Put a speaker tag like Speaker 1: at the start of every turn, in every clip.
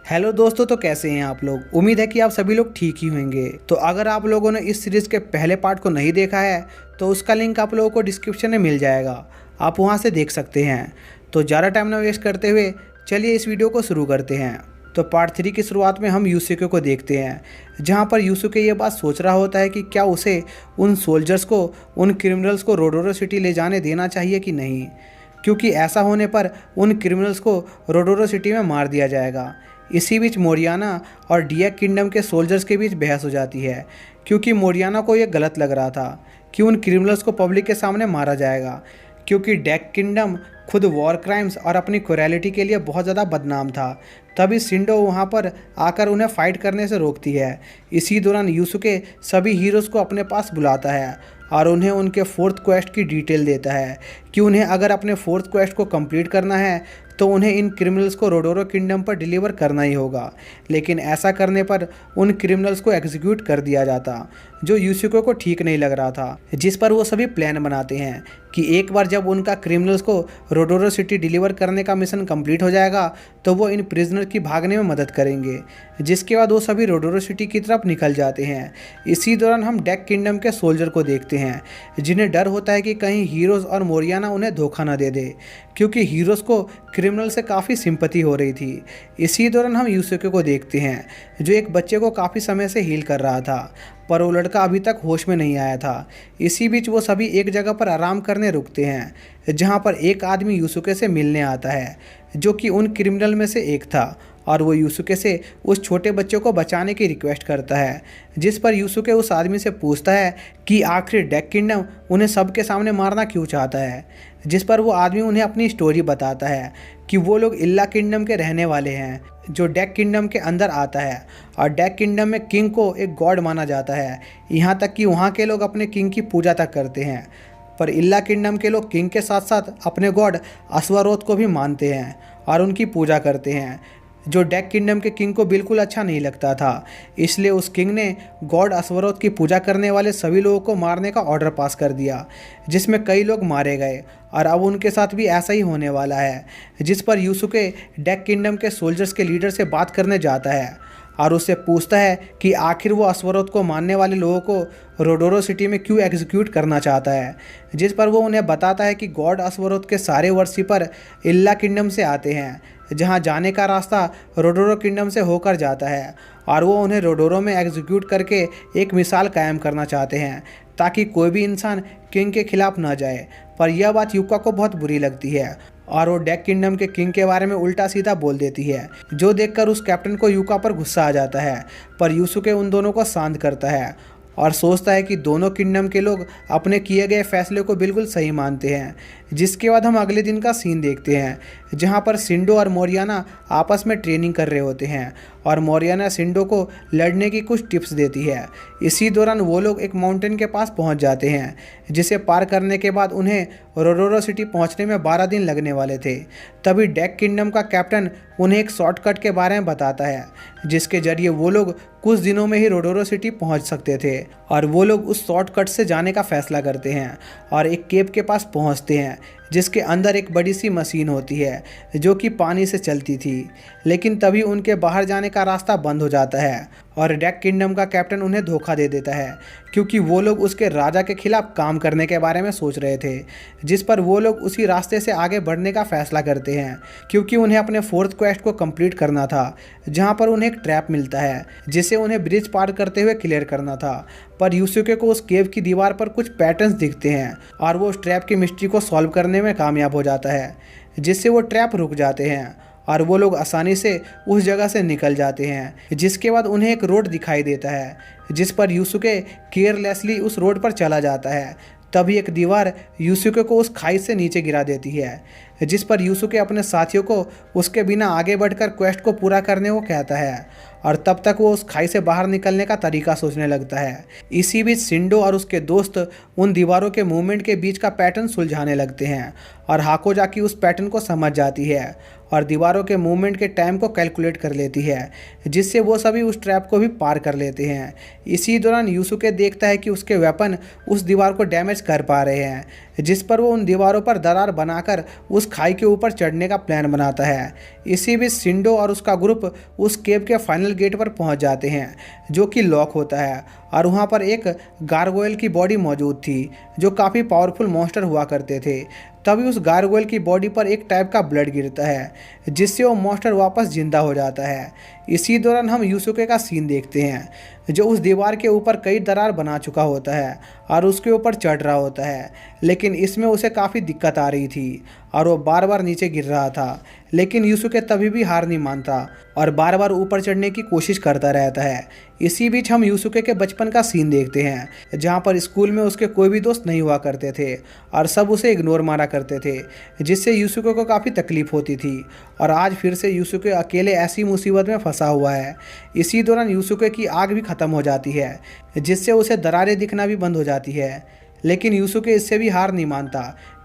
Speaker 1: Hello दोस्तों, तो कैसे हैं आप लोग। उम्मीद है कि आप सभी लोग ठीक ही होंगे। तो अगर आप लोगों ने इस सीरीज़ के पहले पार्ट को नहीं देखा है तो उसका लिंक आप लोगों को डिस्क्रिप्शन में मिल जाएगा, आप वहां से देख सकते हैं। तो ज़्यादा टाइम ना वेस्ट करते हुए चलिए इस वीडियो को शुरू करते हैं। तो पार्ट 3 की शुरुआत में हम यूसुके को देखते हैं, जहाँ पर यूसुके ये बात सोच रहा होता है कि क्या उसे उन सोल्जर्स को, उन क्रिमिनल्स को रोडोरो सिटी ले जाने देना चाहिए कि नहीं, क्योंकि ऐसा होने पर उन क्रिमिनल्स को रोडोरो सिटी में मार दिया जाएगा। इसी बीच मोरियाना और डिएक किंगडम के सोल्जर्स के बीच बहस हो जाती है, क्योंकि मोरियाना को यह गलत लग रहा था कि उन क्रिमिनल्स को पब्लिक के सामने मारा जाएगा, क्योंकि डेक किंगडम खुद वॉर क्राइम्स और अपनी क्रूरैलिटी के लिए बहुत ज़्यादा बदनाम था। तभी शिंडो वहाँ पर आकर उन्हें फाइट करने से रोकती है। इसी दौरान यूसुके सभी हीरोज़ को अपने पास बुलाता है और उन्हें उनके फोर्थ क्वेस्ट की डिटेल देता है कि उन्हें अगर अपने फोर्थ क्वेस्ट को कंप्लीट करना है तो उन्हें इन क्रिमिनल्स को रोडोरो किंगडम पर डिलीवर करना ही होगा। लेकिन ऐसा करने पर उन क्रिमिनल्स को एग्जीक्यूट कर दिया जाता, जो यूसुके को ठीक नहीं लग रहा था। जिस पर वो सभी प्लान बनाते हैं कि एक बार जब उनका क्रिमिनल्स को रोडोरो सिटी डिलीवर करने का मिशन कंप्लीट हो जाएगा तो वो इन प्रिजनर की भागने में मदद करेंगे, जिसके बाद वो सभी रोडोरो सिटी की तरफ निकल जाते हैं। इसी दौरान हम डेक किंगडम के सोल्जर को देखते हैं, जिन्हें डर होता है कि कहीं हीरोज़ और मोरियाना उन्हें धोखा ना दे दे, क्योंकि हीरोज़ को क्रिमिनल से काफ़ी सिंपैथी हो रही थी। इसी दौरान हम यूसुके को देखते हैं, जो एक बच्चे को काफ़ी समय से हील कर रहा था, पर वो लड़का अभी तक होश में नहीं आया था। इसी बीच वो सभी एक जगह पर आराम करने रुकते हैं, जहाँ पर एक आदमी यूसुके से मिलने आता है, जो कि उन क्रिमिनल में से एक था, और वो यूसुके से उस छोटे बच्चे को बचाने की रिक्वेस्ट करता है। जिस पर यूसुके उस आदमी से पूछता है कि आखिर डेक किंगडम उन्हें सबके सामने मारना क्यों चाहता है। जिस पर वो आदमी उन्हें अपनी स्टोरी बताता है कि वो लोग इल्ला किंगडम के रहने वाले हैं, जो डेक किंगडम के अंदर आता है, और डेक किंगडम में किंग को एक गॉड माना जाता है, यहाँ तक कि वहाँ के लोग अपने किंग की पूजा तक करते हैं। पर इल्ला किंगडम के लोग किंग के साथ साथ अपने गॉड अश्वरोथ को भी मानते हैं और उनकी पूजा करते हैं, जो डेक किंगडम के किंग को बिल्कुल अच्छा नहीं लगता था। इसलिए उस किंग ने गॉड अश्वरोथ की पूजा करने वाले सभी लोगों को मारने का ऑर्डर पास कर दिया, जिसमें कई लोग मारे गए, और अब उनके साथ भी ऐसा ही होने वाला है। जिस पर यूसुके डेक किंगडम के सोल्जर्स के लीडर से बात करने जाता है और उससे पूछता है कि आखिर वो अश्वरोथ को मारने वाले लोगों को रोडोरो सिटी में क्यों एग्जीक्यूट करना चाहता है। जिस पर वो उन्हें बताता है कि गॉड अश्वरोथ के सारे वर्शिपर इल्ला किंगडम से आते हैं, जहां जाने का रास्ता रोडोरो किंगडम से होकर जाता है, और वो उन्हें रोडोरो में एग्जीक्यूट करके एक मिसाल कायम करना चाहते हैं, ताकि कोई भी इंसान किंग के खिलाफ ना जाए। पर यह बात युका को बहुत बुरी लगती है और वो डेक किंगडम के किंग के बारे में उल्टा सीधा बोल देती है, जो देखकर उस कैप्टन को युका पर गुस्सा आ जाता है। पर यूसुके उन दोनों को शांत करता है और सोचता है कि दोनों किंगडम के लोग अपने किए गए फैसले को बिल्कुल सही मानते हैं। जिसके बाद हम अगले दिन का सीन देखते हैं, जहां पर शिंडो और मोरियाना आपस में ट्रेनिंग कर रहे होते हैं और मोरियाना शिंडो को लड़ने की कुछ टिप्स देती है। इसी दौरान वो लोग एक माउंटेन के पास पहुंच जाते हैं, जिसे पार करने के बाद उन्हें रोडोरो सिटी पहुंचने में 12 दिन लगने वाले थे। तभी डेक किंगडम का कैप्टन उन्हें एक शॉर्टकट के बारे में बताता है, जिसके जरिए वो लोग कुछ दिनों में ही रोडोरो सिटी पहुंच सकते थे, और वो लोग उस शॉर्टकट से जाने का फैसला करते हैं और एक केव के पास पहुंचते हैं, जिसके अंदर एक बड़ी सी मशीन होती है जो कि पानी से चलती थी। लेकिन तभी उनके बाहर जाने का रास्ता बंद हो जाता है और डेक किंगडम का कैप्टन उन्हें धोखा दे देता है, क्योंकि वो लोग उसके राजा के खिलाफ काम करने के बारे में सोच रहे थे। जिस पर वो लोग उसी रास्ते से आगे बढ़ने का फैसला करते हैं, क्योंकि उन्हें अपने फोर्थ क्वेस्ट को कंप्लीट करना था, जहां पर उन्हें एक ट्रैप मिलता है जिसे उन्हें ब्रिज पार करते हुए क्लियर करना था। पर यूसुके को उस केव की दीवार पर कुछ पैटर्न्स दिखते हैं और वो उस ट्रैप की मिस्ट्री को सॉल्व करने में कामयाब हो जाता है, जिससे वो ट्रैप रुक जाते हैं और वो लोग आसानी से उस जगह से निकल जाते हैं। जिसके बाद उन्हें एक रोड दिखाई देता है, जिस पर यूसुके केयरलेसली उस रोड पर चला जाता है। तभी एक दीवार यूसुके को उस खाई से नीचे गिरा देती है, जिस पर यूसुके अपने साथियों को उसके बिना आगे बढ़कर क्वेस्ट को पूरा करने को कहता है, और तब तक वो उस खाई से बाहर निकलने का तरीका सोचने लगता है। इसी बीच शिंडो और उसके दोस्त उन दीवारों के मूवमेंट के बीच का पैटर्न सुलझाने लगते हैं और हाको जाकी उस पैटर्न को समझ जाती है और दीवारों के मूवमेंट के टाइम को कैलकुलेट कर लेती है, जिससे वो सभी उस ट्रैप को भी पार कर लेते हैं। इसी दौरान यूसुके देखता है कि उसके वेपन उस दीवार को डैमेज कर पा रहे हैं, जिस पर वो उन दीवारों पर दरार बनाकर उस खाई के ऊपर चढ़ने का प्लान बनाता है। इसी बीच शिंडो और उसका ग्रुप उस केव के फाइनल गेट पर पहुंच जाते हैं, जो कि लॉक होता है, और वहां पर एक गारगोयल की बॉडी मौजूद थी, जो काफ़ी पावरफुल मॉन्स्टर हुआ करते थे। तभी उस गारगोयल की बॉडी पर एक टाइप का ब्लड गिरता है, जिससे वो मॉन्स्टर वापस जिंदा हो जाता है। इसी दौरान हम यूसुके का सीन देखते हैं, जो उस दीवार के ऊपर कई दरार बना चुका होता है और उसके ऊपर चढ़ रहा होता है, लेकिन इसमें उसे काफ़ी दिक्कत आ रही थी और वो बार बार नीचे गिर रहा था। लेकिन यूसुके तभी भी हार नहीं मानता और बार बार ऊपर चढ़ने की कोशिश करता रहता है। इसी बीच हम यूसुके के बचपन का सीन देखते हैं, जहाँ पर स्कूल में उसके कोई भी दोस्त नहीं हुआ करते थे और सब उसे इग्नोर मारा करते थे, जिससे यूसुके को काफ़ी तकलीफ होती थी। और आज फिर से यूसुके अकेले ऐसी मुसीबत में फंसा हुआ है। इसी दौरान यूसुके की आग भी ख़त्म हो जाती है, जिससे उसे दरारें दिखना भी बंद हो जाती है। लेकिन यूसुके इससे भी हार नहीं मानता,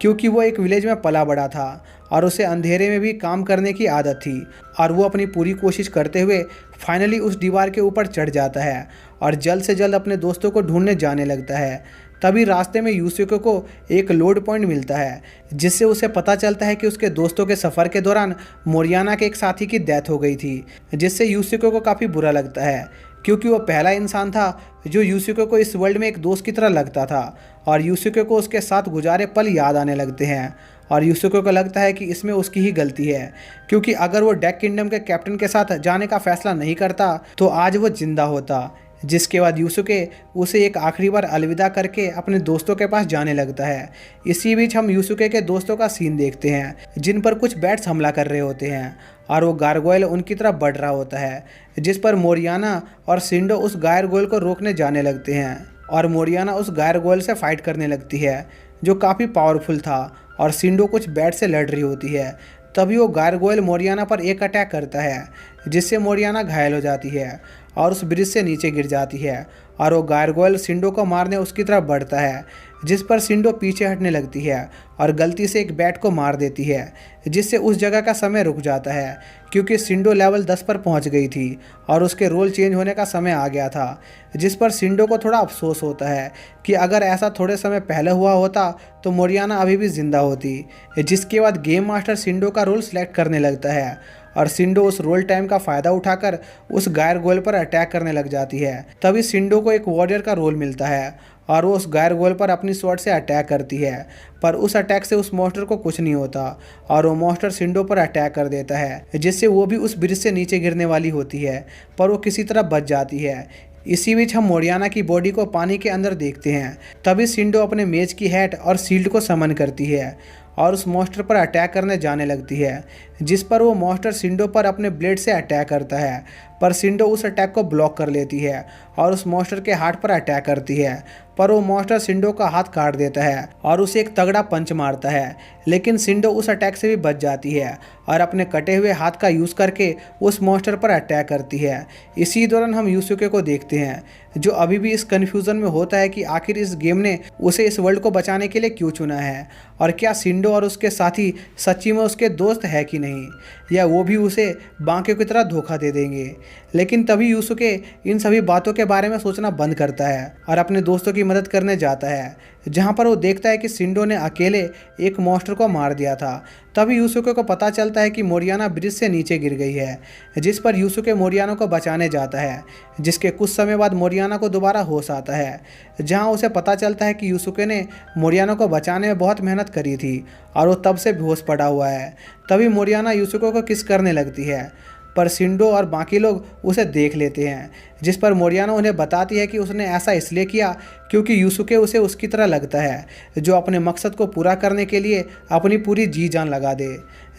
Speaker 1: क्योंकि वो एक विलेज में पला बड़ा था और उसे अंधेरे में भी काम करने की आदत थी, और वो अपनी पूरी कोशिश करते हुए फाइनली उस दीवार के ऊपर चढ़ जाता है और जल्द से जल्द अपने दोस्तों को ढूंढने जाने लगता है। तभी रास्ते में यूसुके को एक लोड पॉइंट मिलता है, जिससे उसे पता चलता है कि उसके दोस्तों के सफ़र के दौरान मोरियाना के एक साथी की डेथ हो गई थी, जिससे यूसुके को काफ़ी बुरा लगता है, क्योंकि वो पहला इंसान था जो यूसुके को इस वर्ल्ड में एक दोस्त की तरह लगता था। और यूसुके को उसके साथ गुजारे पल याद आने लगते हैं और यूसुके को लगता है कि इसमें उसकी ही गलती है, क्योंकि अगर वो डेक किंगडम के कैप्टन के साथ जाने का फैसला नहीं करता तो आज वो जिंदा होता। जिसके बाद यूसुके उसे एक आखिरी बार अलविदा करके अपने दोस्तों के पास जाने लगता है। इसी बीच हम यूसुके के दोस्तों का सीन देखते हैं, जिन पर कुछ बैट्स हमला कर रहे होते हैं और वो गारगोयल उनकी तरफ बढ़ रहा होता है, जिस पर मोरियाना और शिंडो उस गारगोयल को रोकने जाने लगते हैं और मोरियाना उस गारगोयल से फाइट करने लगती है, जो काफ़ी पावरफुल था, और शिंडो कुछ बैट से लड़ रही होती है। तभी वो गारगोयल मोरियाना पर एक अटैक करता है, जिससे मोरियाना घायल हो जाती है और उस ब्रिज से नीचे गिर जाती है, और वो गारगोयल शिंडो को मारने उसकी तरफ बढ़ता है, जिस पर शिंडो पीछे हटने लगती है और गलती से एक बैट को मार देती है, जिससे उस जगह का समय रुक जाता है, क्योंकि शिंडो लेवल 10 पर पहुंच गई थी और उसके रोल चेंज होने का समय आ गया था। जिस पर शिंडो को थोड़ा अफसोस होता है कि अगर ऐसा थोड़े समय पहले हुआ होता तो मोरियाना अभी भी जिंदा होती। जिसके बाद गेम मास्टर शिंडो का रोल सेलेक्ट करने लगता है और शिंडो उस रोल टाइम का फ़ायदा उठाकर उस गायरगोयल पर अटैक करने लग जाती है। तभी शिंडो को एक वॉरियर का रोल मिलता है और वो उस गायरगोयल पर अपनी स्वॉर्ड से अटैक करती है, पर उस अटैक से उस मॉन्स्टर को कुछ नहीं होता और वो मॉन्स्टर शिंडो पर अटैक कर देता है, जिससे वो भी उस ब्रिज से नीचे गिरने वाली होती है, पर वो किसी तरह बच जाती है। इसी बीच हम मोरियाना की बॉडी को पानी के अंदर देखते हैं। तभी शिंडो अपने मेज की हैट और शील्ड को समन करती है और उस मॉन्स्टर पर अटैक करने जाने लगती है, जिस पर वो मॉन्स्टर शिंडो पर अपने ब्लेड से अटैक करता है, पर शिंडो उस अटैक को ब्लॉक कर लेती है और उस मॉन्स्टर के हाथ पर अटैक करती है, पर वो मॉन्स्टर शिंडो का हाथ काट देता है और उसे एक तगड़ा पंच मारता है। लेकिन शिंडो उस अटैक से भी बच जाती है और अपने कटे हुए हाथ का यूज़ करके उस मॉन्स्टर पर अटैक करती है। इसी दौरान हम यूसुके को देखते हैं, जो अभी भी इस कन्फ्यूज़न में होता है कि आखिर इस गेम ने उसे इस वर्ल्ड को बचाने के लिए क्यों चुना है, और क्या शिंडो और उसके साथी सच्ची में उसके दोस्त है कि नहीं, या वो भी उसे बाकियों की तरह धोखा दे देंगे। लेकिन तभी यूसुके इन सभी बातों के बारे में सोचना बंद करता है और अपने दोस्तों की मदद करने जाता है, जहाँ पर वो देखता है कि शिंडो ने अकेले एक मॉन्स्टर को मार दिया था। तभी यूसुके को पता चलता है कि मोरियाना ब्रिज से नीचे गिर गई है, जिस पर यूसुके मोरियाना को बचाने जाता है, जिसके कुछ समय बाद मोरियाना को दोबारा होश आता है, जहाँ उसे पता चलता है कि यूसुके ने मोरियाना को बचाने में बहुत मेहनत करी थी और वो तब से बेहोश पड़ा हुआ है। तभी मोरियाना यूसुके को किस करने लगती है, पर शिंडो और बाकी लोग उसे देख लेते हैं, जिस पर मोरियाना उन्हें बताती है कि उसने ऐसा इसलिए किया क्योंकि यूसुके उसे उसकी तरह लगता है, जो अपने मकसद को पूरा करने के लिए अपनी पूरी जी जान लगा दे,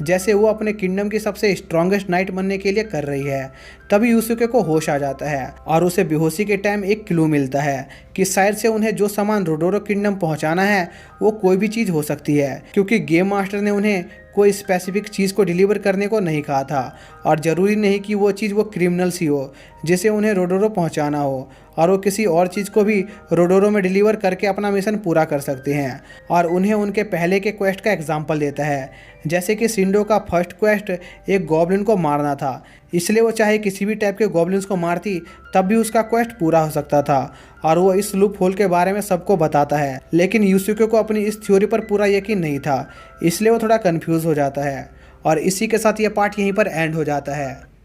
Speaker 1: जैसे वो अपने किंगडम की सबसे स्ट्रॉन्गेस्ट नाइट बनने के लिए कर रही है। तभी यूसुके को होश आ जाता है और उसे बेहोशी के टाइम एक क्लू मिलता है कि शायद से उन्हें जो सामान रोडोरो किंगडम पहुंचाना है वो कोई भी चीज़ हो सकती है, क्योंकि गेम मास्टर ने उन्हें कोई स्पेसिफिक चीज़ को डिलीवर करने को नहीं कहा था और ज़रूरी नहीं कि वो चीज़ वो क्रिमिनल्स ही हो जिसे उन्हें रोडोरो पहुंचाना हो। और वो किसी और चीज़ को भी रोडोरो में डिलीवर करके अपना मिशन पूरा कर सकते हैं। और उन्हें उनके पहले के क्वेस्ट का एग्जाम्पल देता है, जैसे कि शिंडो का फर्स्ट क्वेस्ट एक गॉब्लिन को मारना था, इसलिए वो चाहे किसी भी टाइप के गॉब्लिन्स को मारती तब भी उसका क्वेस्ट पूरा हो सकता था। और वो इस लूप होल के बारे में सबको बताता है, लेकिन यूसुके को अपनी इस थ्योरी पर पूरा यकीन नहीं था, इसलिए वो थोड़ा कंफ्यूज हो जाता है। और इसी के साथ ये पार्ट यहीं पर एंड हो जाता है।